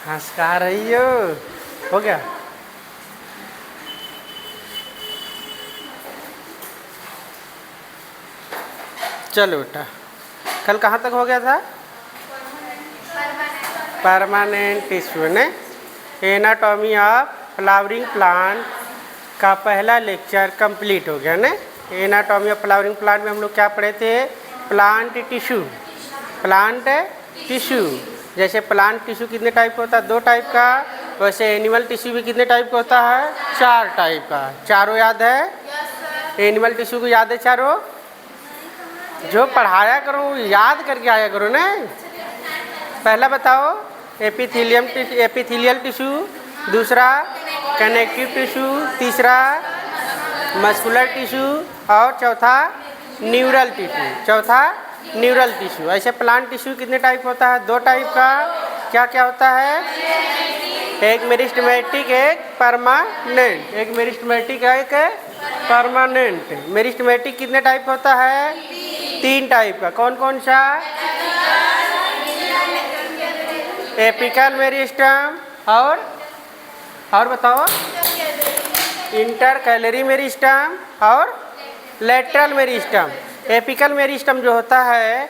हंस कहाँ रही हो? हो गया? चलो बेटा, कल कहाँ तक हो गया था? परमानेंट टिश्यू ने एनाटॉमी ऑफ फ्लावरिंग प्लांट का पहला लेक्चर कंप्लीट हो गया ने। एनाटॉमी ऑफ फ्लावरिंग प्लांट में हम लोग क्या पढ़े थे? Plant tissue. प्लांट टिश्यू, जैसे प्लांट टिश्यू कितने टाइप का होता है? 2 टाइप का। वैसे एनिमल टिश्यू भी कितने टाइप का होता है? 4 टाइप का। चारों याद है? एनिमल टिश्यू को याद है चारों? जो पढ़ाया करो याद करके आया करो ना। पहला बताओ, एपिथेलियल टिश्यू, दूसरा कनेक्टिव टिश्यू, तीसरा मस्कुलर टिश्यू और चौथा न्यूरल टिश्यू। ऐसे प्लांट टिश्यू कितने टाइप होता है? 2 टाइप का। क्या क्या होता है? एक मेरिस्टेमेटिक, एक परमानेंट। एक मेरिस्टेमेटिक, एक परमानेंट। मेरिस्टेमेटिक कितने टाइप होता है? 3 टाइप का। कौन कौन सा? एपिकल मेरिस्टम और बताओ, इंटरकैलरी मेरिस्टम और लेटरल मेरिस्टम। एपिकल मेरिस्टम जो होता है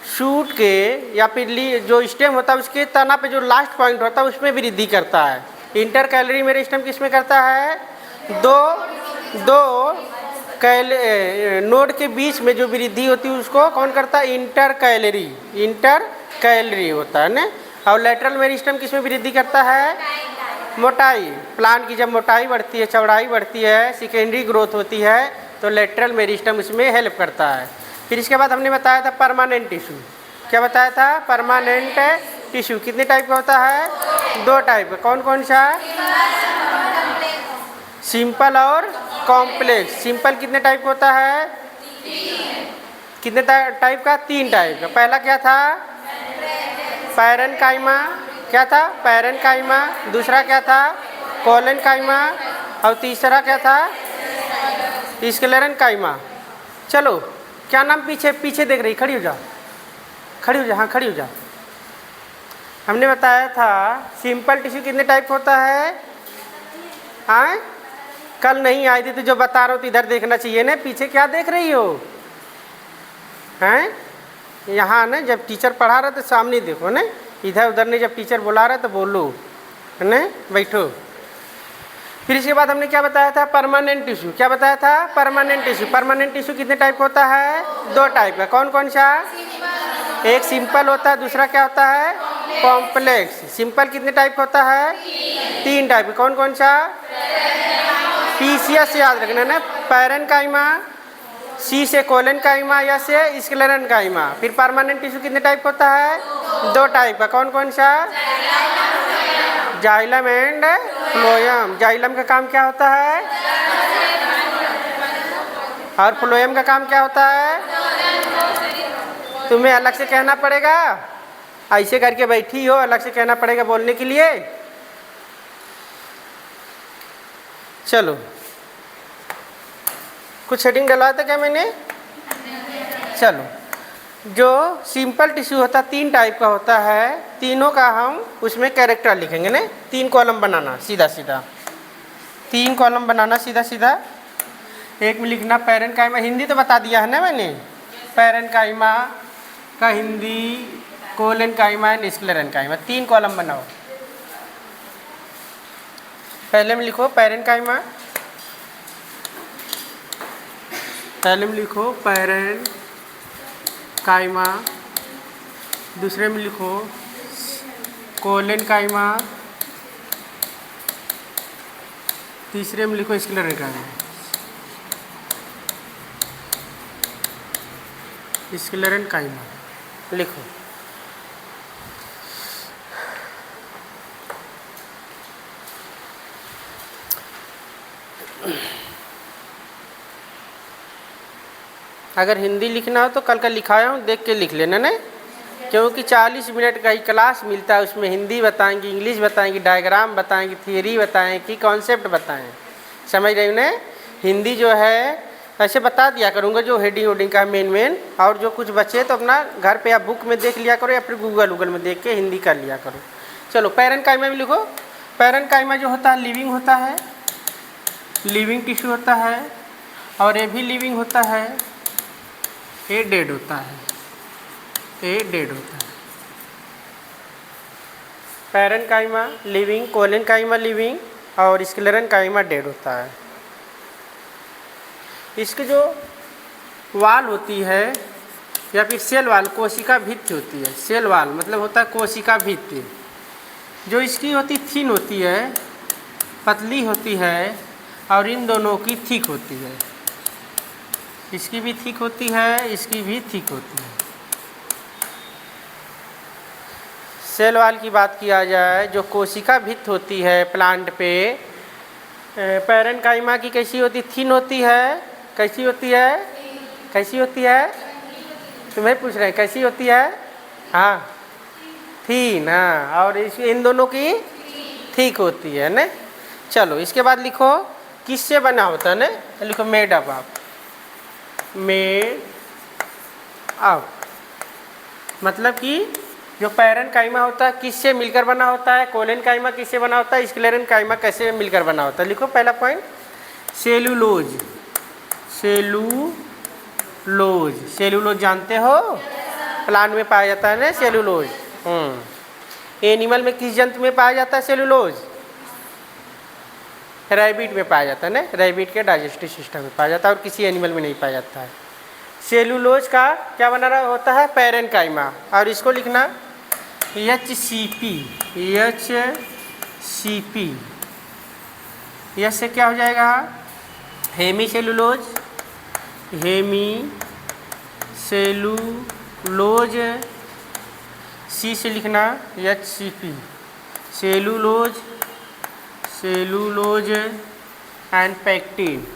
शूट के या फिर जो स्टेम होता है उसके तना पे जो लास्ट पॉइंट होता है उसमें वृद्धि करता है। इंटरकैलरी मेरिस्टम किसमें करता है? दो नोड के बीच में जो वृद्धि होती है उसको कौन करता है? इंटरकैलरी होता है ना। और लेटरल मेरिस्टम किसमें वृद्धि करता है? मोटाई। प्लांट की जब मोटाई बढ़ती है, चौड़ाई बढ़ती है, सेकेंडरी ग्रोथ होती है तो लेटरल मेरिस्टम इसमें हेल्प करता है। फिर इसके बाद हमने बताया था परमानेंट टिश्यू। क्या बताया था? परमानेंट टिश्यू कितने टाइप का होता है? 2 टाइप का। कौन कौन सा? सिंपल और कॉम्प्लेक्स। सिंपल कितने टाइप का होता है? कितने टाइप का? 3 टाइप का। पहला क्या था? पैरेन्काइमा। क्या था? पैरेन्काइमा। दूसरा क्या था? कोलेन्काइमा। और तीसरा क्या था? स्क्लेरेन्काइमा। चलो, क्या नाम? पीछे देख रही, खड़ी हो जा, हाँ खड़ी हो जा। हमने बताया था सिंपल टिश्यू कितने टाइप होता है? हाँ, कल नहीं आई थी तो जो बता रहा हूँ तो इधर देखना चाहिए ना। पीछे क्या देख रही हो? हैं? यहाँ ना जब टीचर पढ़ा रहा तो सामने देखो ना, इधर उधर नहीं। जब टीचर बुला रहा तो बोलो, है ना, बैठो। फिर इसके बाद हमने क्या बताया था? Permanent tissue. क्या बताया था? Permanent tissue. परमानेंट टिश्यू कितने टाइप होता है? 2 टाइप का। कौन कौन सा? एक सिंपल होता है, दूसरा क्या होता है? कॉम्प्लेक्स। सिंपल कितने टाइप होता है? 3 टाइप का। कौन कौन सा? पीसीएस याद रखना ना। पैरेन्काइमा, सी से कोलेन्काइमा, या से स्क्लेरेन्काइमा। फिर परमानेंट टिश्यू कितने टाइप होता है? 2 टाइप का। कौन कौन सा? Xylem and phloem. जाइलम का काम क्या होता है? और फ्लोएम का काम क्या होता है? तुम्हें अलग से कहना पड़ेगा, ऐसे करके बैठी हो, अलग से कहना पड़ेगा बोलने के लिए। चलो, कुछ हेडिंग डलवाया था क्या मैंने? चलो, जो सिंपल टिश्यू होता है 3 टाइप का होता है। तीनों का हम उसमें कैरेक्टर लिखेंगे ना। 3 कॉलम बनाना सीधा सीधा, 3 कॉलम बनाना सीधा सीधा। एक में लिखना पैरेन्काइमा। हिंदी तो बता दिया है ना मैंने। पैरेन्काइमा का Hindi, collenchyma and sclerenchyma. 3 column बनाओ। पहले में लिखो पैरेन्काइमा, पहले में लिखो पैरेन्काइमा, दूसरे में लिखो कोलेन्काइमा, तीसरे में लिखो स्क्लेरेन्काइमा। स्क्लेरेन्काइमा लिखो। अगर हिंदी लिखना हो तो कल का लिखाया हूँ, देख के लिख लेना ना, क्योंकि 40 मिनट का ही क्लास मिलता है। उसमें हिंदी बताएंगे, इंग्लिश बताएंगे, डायग्राम बताएंगे, थियरी बताएंगे, कॉन्सेप्ट बताएं। समझ रहे हो ना? हिंदी जो है ऐसे बता दिया करूँगा जो हेडिंग वोडिंग का मेन, और जो कुछ बचे तो अपना घर पे या बुक में देख लिया करो या फिर गूगल में देख के हिंदी कर लिया करो। चलो पैरेन्काइमा में लिखो। पैरेन्काइमा जो होता है लिविंग होता है, लिविंग टिश्यू होता है, और ये भी लिविंग होता है, ये डेड होता है, ये डेड होता है। पैरेन्काइमा लिविंग, कोलेन्काइमा लिविंग और स्क्लेरेन्काइमा डेड होता है। इसकी जो वाल होती है या फिर सेल वाल, कोशिका भित्ति होती है। सेल वाल मतलब होता है कोशिका भित्ति, जो इसकी होती थिन होती है, पतली होती है, और इन दोनों की थिक होती है। इसकी भी थिक होती है, इसकी भी थिक होती है। सेल वाल की बात किया जाए, जो कोशिका भित्ति होती है प्लांट पे, पैरेन्काइमा की कैसी होती, थिन होती है, कैसी होती है, कैसी होती है, तुम्हें पूछ रहे हैं कैसी होती है, हाँ थीन, हाँ, और इन दोनों की ठीक होती है ना। चलो इसके बाद लिखो किससे बना होता है ना, लिखो मेड अप आप, मेड अप मतलब कि जो पैरेन्काइमा होता है किससे मिलकर बना होता है, कोलेन्काइमा किससे बना होता है, स्क्लेरेन्काइमा कैसे मिलकर बना होता है। लिखो पहला पॉइंट, सेलुलोज, सेलुलोज, सेलुलोज जानते हो, प्लांट में पाया जाता है ना सेलुलोज। एनिमल में किस जंतु में पाया जाता है सेलुलोज, रैबिट में पाया जाता है ना, रैबिट के डाइजेस्टिव सिस्टम में पाया जाता है, और किसी एनिमल में नहीं पाया जाता है। सेलुलोज का क्या बना रहा होता है, पैरेन्काइमा, और इसको लिखना HCP, HCP, यस से क्या हो जाएगा, hemicellulose, hemicellulose, C से लिखना HCP, cellulose, cellulose and pectin,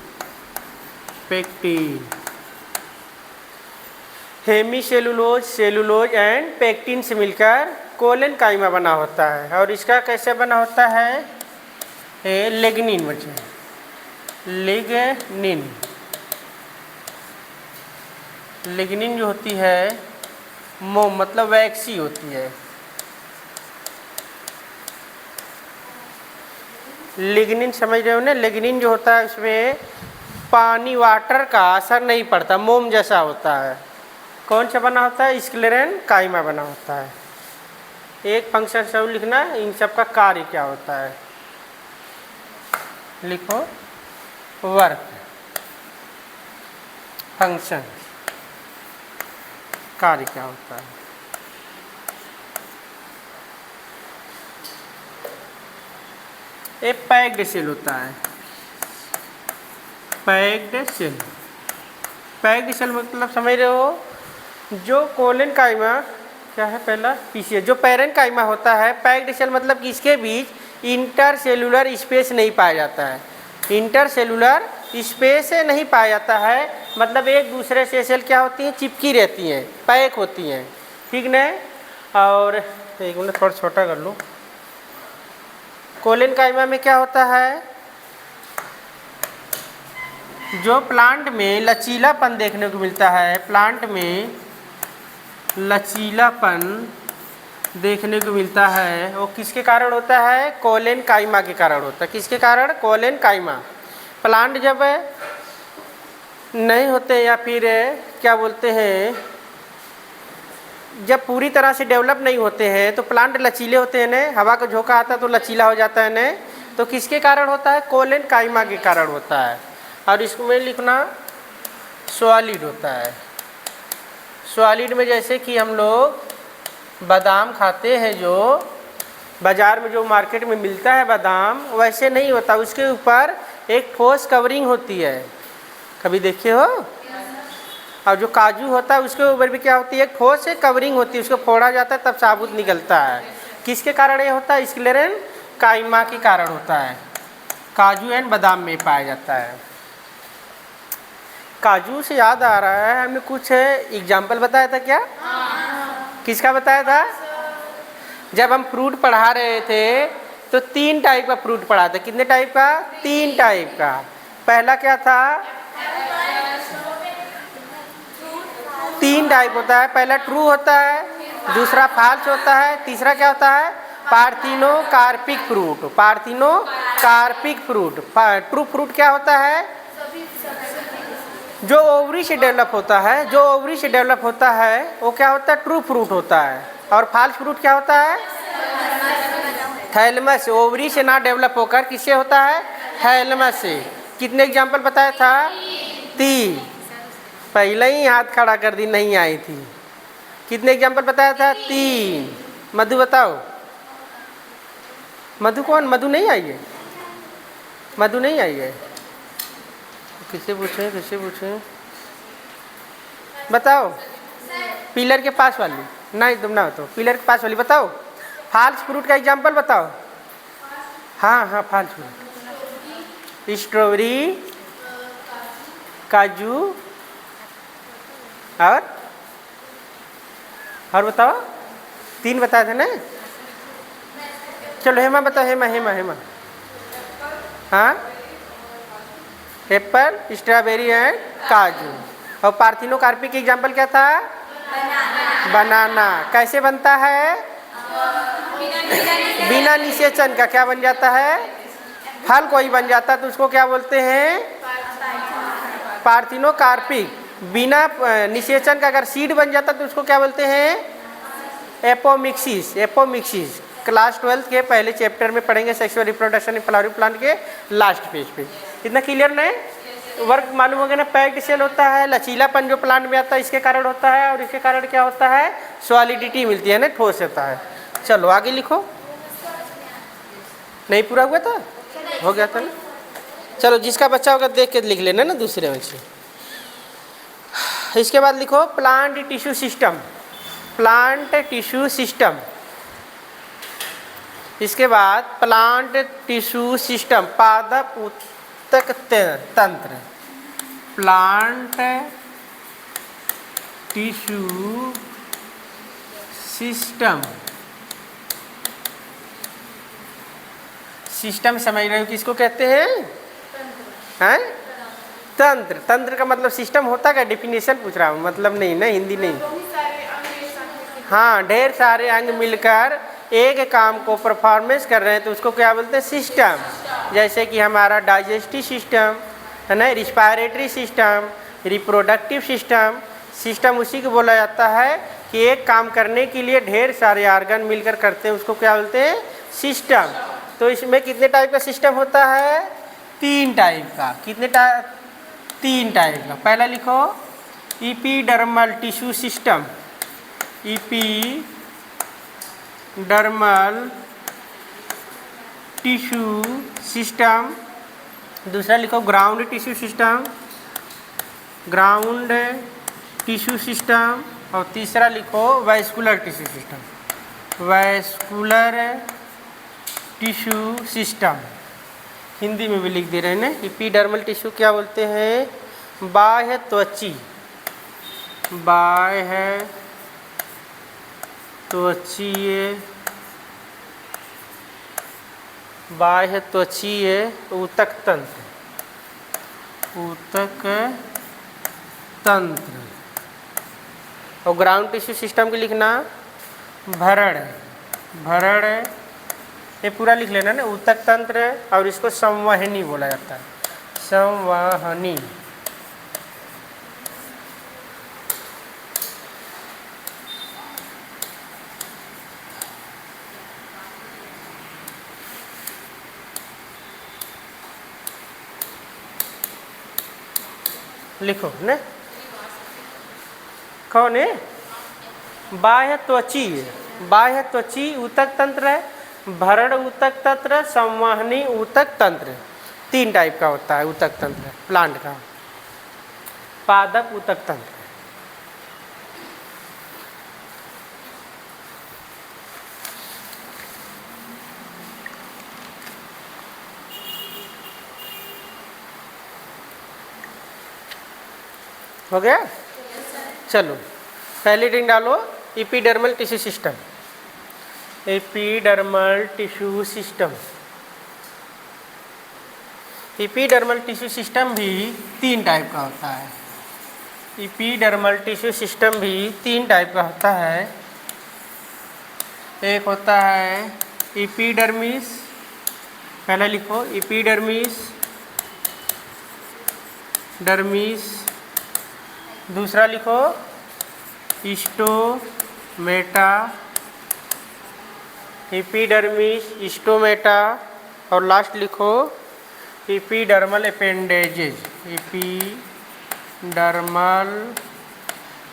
pectin, hemicellulose, cellulose and pectin से मिलकर कोलेन्काइमा बना होता है। और इसका कैसे बना होता है, लिग्निन बचे, लिग्निन, लिग्निन जो होती है मोम मतलब वैक्सी होती है। लिग्निन समझ रहे हो ना, लिग्निन जो होता है उसमें पानी वाटर का असर नहीं पड़ता, मोम जैसा होता है। कौन सा बना होता है, स्क्लेरेन्काइमा बना होता है। एक फंक्शन सब लिखना, इन सब का कार्य क्या होता है, लिखो वर्क, फंक्शन, कार्य क्या होता है। एक पैक्ड सेल होता है, पैक्ड सेल, पैक्ड सेल मतलब समझ रहे हो, जो कोलेन्काइमा क्या है पहला पीछे, जो पैरेन्काइमा होता है, पैक्ड सेल मतलब कि इसके बीच इंटरसेलुलर स्पेस नहीं पाया जाता है, इंटरसेलुलर स्पेस नहीं पाया जाता है, मतलब एक दूसरे से सेल क्या होती हैं, चिपकी रहती हैं, पैक होती हैं, ठीक न। और एक मिनट थोड़ा छोटा कर लूँ। कोलेन्काइमा में क्या होता है, जो प्लांट में लचीलापन देखने को मिलता है, प्लांट में लचीलापन देखने को मिलता है, वो किसके कारण होता है, कोलेन्काइमा के कारण होता है। किसके कारण, कोलेन्काइमा। प्लांट जब नहीं होते या फिर क्या बोलते हैं, जब पूरी तरह से डेवलप नहीं होते हैं तो प्लांट लचीले होते हैं ना, हवा का झोंका आता है तो लचीला हो जाता है ना, तो किसके कारण होता है, कोलेन्काइमा के कारण होता है। और इसमें लिखना सॉलिड होता है। सॉलिड में जैसे कि हम लोग बादाम खाते हैं, जो बाज़ार में जो मार्केट में मिलता है बादाम, वैसे नहीं होता, उसके ऊपर एक ठोस कवरिंग होती है, कभी देखे हो। और जो काजू होता है उसके ऊपर भी क्या होती है, एक ठोस से कवरिंग होती है, उसको फोड़ा जाता है तब साबुत निकलता है। किसके कारण ये होता है, स्क्लेरेन्काइमा के कारण होता है, काजू एंड बादाम में पाया जाता है। काजू से याद आ रहा है, हमने कुछ एग्जाम्पल बताया था क्या, किसका बताया था, जब हम फ्रूट पढ़ा रहे थे तो 3 टाइप का फ्रूट पढ़ा था। कितने टाइप का, 3 टाइप का। पहला क्या था, 3 टाइप होता है, पहला ट्रू होता है, दूसरा फॉल्स होता है, तीसरा क्या होता है, parthenocarpic fruit, parthenocarpic fruit. True fruit क्या होता है? जो ओवरी से डेवलप होता है, जो ओवरी से डेवलप होता है वो क्या होता है? ट्रू फ्रूट होता है। और फॉल्स फ्रूट क्या होता है? थैलेमस। ओवरी से ना डेवलप होकर किससे होता है? थैलेमस से। कितने एग्जाम्पल बताया था? 3। पहले ही हाथ खड़ा कर दी, नहीं आई थी। कितने एग्जाम्पल बताया था? 3। मधु बताओ। मधु कौन? मधु नहीं आई है, मधु नहीं आई है। किससे पूछे, किससे पूछे? बताओ। पिलर के पास वाली। नहीं तुम ना बताओ, पिलर के पास वाली बताओ। फॉल्स फ्रूट का एग्जाम्पल बताओ। हाँ हाँ, फॉल्स फ्रूट। स्ट्रॉबेरी, काजू और बताओ। 3 बताए थे ना। चलो हेमा बताओ। हेमा हेमा हेमा। हाँ, एप्पल, स्ट्रॉबेरी एंड काजू। और पार्थिनोकार्पिक की एग्जाम्पल क्या था? बनाना। कैसे बनता है? बिना निषेचन का। क्या बन जाता है? फल कोई बन जाता है तो उसको क्या बोलते हैं? पार्थिनोकार्पिक। बिना निषेचन का अगर सीड बन जाता तो उसको क्या बोलते हैं? एपोमिक्सिस। एपोमिक्सिस क्लास 12 के पहले चैप्टर में पढ़ेंगे, sexual reproduction in flowering plant के लास्ट पेज पे। इतना क्लियर नहीं? वर्क मालूम हो गया ना? पैक्ड सेल होता है, लचीलापन जो प्लांट में आता है इसके कारण होता है, और इसके कारण क्या होता है? सॉलिडिटी मिलती है ना, ठोस होता है। चलो आगे लिखो। नहीं पूरा हुआ था? हो गया था ना? चलो जिसका बच्चा होगा देख के लिख लेना ना दूसरे में से। इसके बाद लिखो plant tissue system. Plant tissue system. इसके बाद प्लांट टिश्यू सिस्टम, पादप ऊतक तंत्र। Plant tissue system. सिस्टम समझ रहे हो किसको कहते हैं? हैं? तंत्र। तंत्र का मतलब सिस्टम होता है? डेफिनेशन पूछ रहा हूँ, मतलब नहीं ना, हिंदी नहीं। हाँ, ढेर सारे अंग मिलकर एक काम को परफॉर्मेंस कर रहे हैं तो उसको क्या बोलते हैं? सिस्टम। जैसे कि हमारा डाइजेस्टिव सिस्टम है ना, respiratory system, reproductive system. System उसी को बोला जाता है कि एक काम करने के लिए ढेर सारे ऑर्गन मिलकर करते हैं, उसको क्या बोलते हैं? सिस्टम। तो इसमें कितने टाइप का सिस्टम होता है? 3 टाइप का। कितने 3 टाइप का। पहला लिखो epidermal tissue system. Epidermal tissue system. दूसरा लिखो ground tissue system, ground tissue system. और तीसरा लिखो vascular tissue system, vascular tissue system. Hindi में भी लिख दे रहे हैं ना। एपिडर्मल टिश्यू क्या बोलते हैं? बाह्य त्वची, बाह्य त्वचीय, बाह्य त्वचीय ऊतक तंत्र, ऊतक तंत्र। और ग्राउंड टिश्यू सिस्टम की लिखना भरण, भरण ये पूरा लिख लेना ना, ऊतक तंत्र। और इसको संवहनी बोला जाता है, संवहनी। लिखो ने कौन है? बाह्य त्वची, बाह्य त्वची ऊतक तंत्र है, भरण ऊतक तंत्र, संवहनी ऊतक तंत्र। 3 टाइप का होता है ऊतक तंत्र प्लांट का। पादप ऊतक तंत्र। हो गया? चलो पहले रिंग डालो। Epidermal tissue system, epidermal tissue system. Epidermal tissue system भी 3 टाइप का होता है। एपिडर्मल टिश्यू सिस्टम भी 3 टाइप का होता है। एक होता है एपिडर्मिस, पहला लिखो एपिडर्मिस, डर्मिस, दूसरा लिखो स्टोमेटा, एपिडर्मिस, स्टोमेटा, और लास्ट लिखो epidermal appendages, epidermal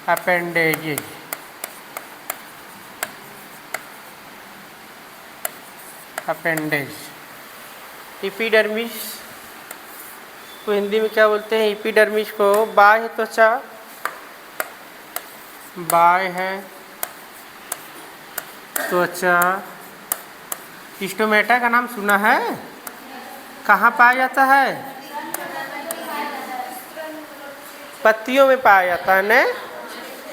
appendages. Appendage, epidermis को हिंदी में क्या बोलते हैं? एपिडर्मिस को बाह्य त्वचा, बाह्य त्वचा। स्टोमेटा का नाम सुना है? कहाँ पाया जाता है? पत्तियों में पाया जाता है ना।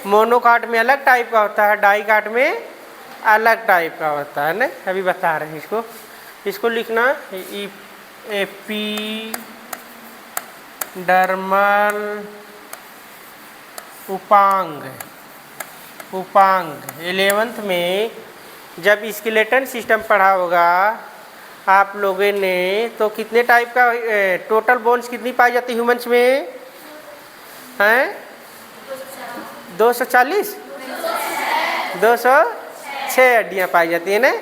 मोनोकाट में अलग टाइप का होता है, डाइकाट में अलग टाइप का होता है ना। अभी बता रहे हैं इसको लिखना एपिडर्मल उपांग। 11th में जब स्केलेटन सिस्टम पढ़ा होगा आप लोगों ने, तो कितने टाइप का टोटल बोन्स कितनी पाई जाती ह्यूमंस में हैं? 240, 206 हड्डियाँ पाई जाती है ना।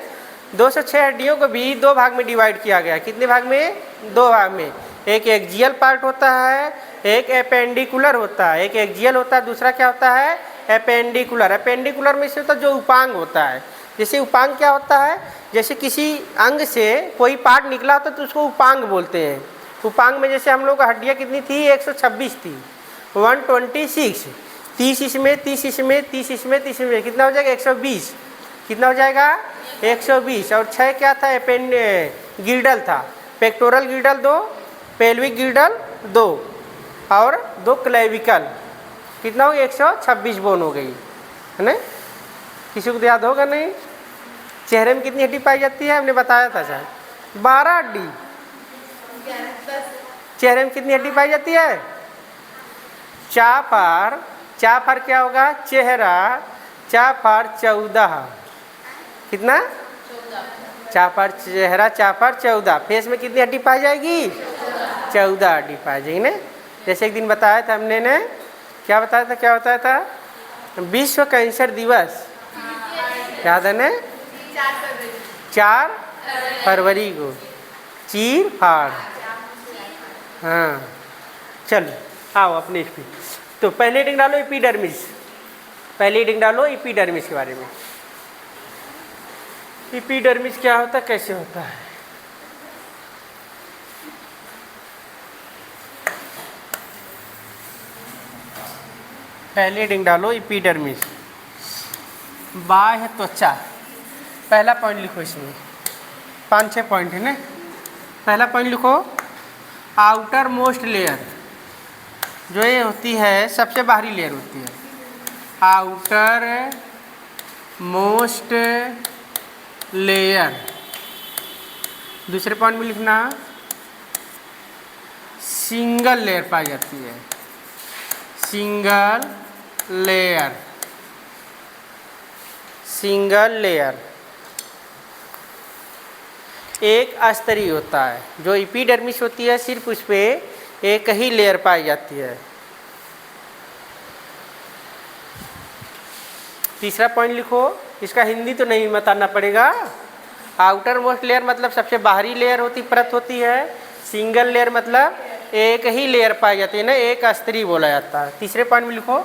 206 हड्डियों को भी 2 भाग में डिवाइड किया गया। कितने भाग में? 2 भाग में। एक एक्जियल पार्ट होता है, एक एपेंडिकुलर होता है। एक एक्जियल होता है, दूसरा क्या होता है? एपेंडिकुलर। एपेंडिकुलर में से तो जो उपांग होता है, जैसे उपांग क्या होता है? जैसे किसी अंग से कोई पार्ट निकला होता तो उसको उपांग बोलते हैं। उपांग में जैसे हम लोग का हड्डियाँ कितनी थी? 126 थी, 126। 30 इसमें, 30 इसमें, 30 इसमें, 30 इसमें, कितना हो जाएगा? 120। कितना हो जाएगा? 120। और 6 क्या था? गिल्डल था। पेक्टोरल गिल्डल 2, पेल्विक गिल्डल 2 और 2 क्लेविकल। कितना हो गया? 126 बोन हो गई है ना। किसी को याद होगा नहीं? चेहरे में कितनी हड्डी पाई जाती है? हमने बताया था शायद 12 हड्डी। चेहरे में कितनी हड्डी पाई जाती है? चापार क्या होगा? चेहरा। चापार 14। कितना? चापार चेहरा, चापार 14। फेस में कितनी हड्डी पाई जाएगी? 14 हड्डी पाई जाएगी ना। जैसे एक दिन बताया था हमने ने, क्या बताया था? विश्व कैंसर दिवस याद है ना? 4 फरवरी को चीर फाड़। हाँ चलो आओ अपने इसमें। तो पहले हेडिंग डालो एपिडर्मिस, पहले हेडिंग डालो एपिडर्मिस के बारे में। एपिडर्मिस क्या होता है, कैसे होता है? पहले हेडिंग डालो एपिडर्मिस, बाह्य त्वचा। पहला पॉइंट लिखो, इसमें 5-6 पॉइंट है ना। पहला पॉइंट लिखो आउटर मोस्ट लेयर, जो ये होती है सबसे बाहरी लेयर होती है, आउटर मोस्ट लेयर। दूसरे पॉइंट में लिखना सिंगल लेयर पाई जाती है, सिंगल लेयर, सिंगल लेयर। एक अस्तरी होता है, जो एपिडर्मिस होती है सिर्फ उस पर एक ही लेयर पाई जाती है। तीसरा पॉइंट लिखो, इसका हिंदी तो नहीं बताना पड़ेगा। आउटर मोस्ट लेयर मतलब सबसे बाहरी लेयर होती, परत होती है। सिंगल लेयर मतलब एक ही लेयर पाई जाती है ना, एक अस्तरी बोला जाता है। तीसरे पॉइंट में लिखो